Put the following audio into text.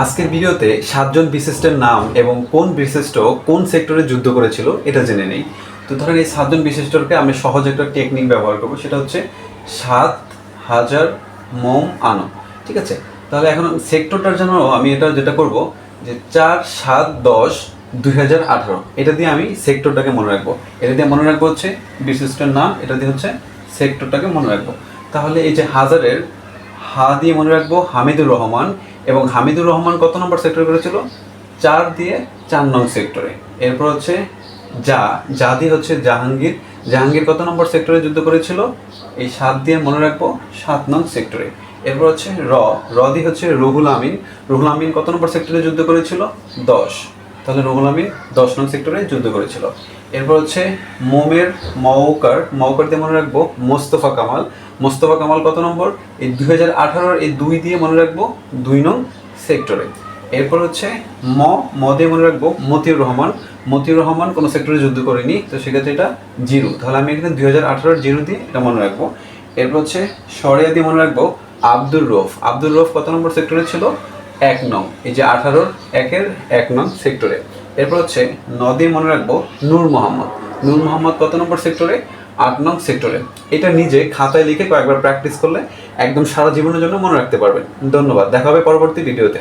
আজকের ভিডিওতে 7জন বীরশ্রেষ্ঠের নাম এবং কোন বীরশ্রেষ্ঠ কোন সেক্টরে যুদ্ধ করেছিল এটা জেনে নেই। তো ধরেন এই 7জন বীরশ্রেষ্ঠকে আমি সহজ একটা টেকনিক ব্যবহার করবো, সেটা হচ্ছে 7,000 মোম আনো। ঠিক আছে, তাহলে এখন সেক্টরটার জন্য আমি এটা যেটা করব যে 4, 7, 10, 2018 এটা দিয়ে আমি সেক্টরটাকে মনে রাখবো। এটা দিয়ে মনে রাখবো হচ্ছে বীরশ্রেষ্ঠের নাম, এটা দিয়ে হচ্ছে সেক্টরটাকে মনে রাখবো। তাহলে এই যে হাজারের হা দিয়ে মনে রাখবো হামিদুর রহমান, এবং হামিদুর রহমান কত নম্বর সেক্টরে করেছিল? 4 দিয়ে 4 নং সেক্টরে। এরপর হচ্ছে যা দিয়ে হচ্ছে জাহাঙ্গীর, জাহাঙ্গীর কত নম্বর সেক্টরে যুদ্ধ করেছিল? এই 7 দিয়ে মনে রাখবো 7 নং সেক্টরে। এরপর হচ্ছে র দিয়ে হচ্ছে রুহুল আমিন, রুহুল আমিন কত নম্বর সেক্টরে যুদ্ধ করেছিল? 10। তাহলে রুহুল আমিন 10 নং সেক্টরে যুদ্ধ করেছিল। এরপর হচ্ছে মোমের মৌকার দিয়ে মনে রাখবো মোস্তফা কামাল, মোস্তফা কামাল কত নম্বর? এই 2018 এই 2 দিয়ে মনে রাখবো 2 নং সেক্টরে। এরপর হচ্ছে ম দিয়ে মনে রাখবো মতিউর রহমান, মতিউর রহমান কোনো সেক্টরে যুদ্ধ করেনি, তো সেক্ষেত্রে এটা 0। তাহলে আমি এখানে 2018 0 দিয়ে এটা মনে রাখবো। এরপর হচ্ছে সরিয়া দিয়ে মনে রাখবো আব্দুর রৌফ, আব্দুর রৌফ কত নম্বর সেক্টরে ছিল? 1 নং, এই যে 18 1-এর 1 নং সেক্টরে। এরপর হচ্ছে ন দিয়ে মনে রাখবো নূর মোহাম্মদ, নূর মোহাম্মদ কত নম্বর সেক্টরে? 8 নং সেক্টরে। এটা নিজে খাতায় লিখে কয়েকবার প্র্যাকটিস করলে একদম সারা জীবনের জন্য মনে রাখতে পারবেন। ধন্যবাদ, দেখা হবে পরবর্তী ভিডিওতে।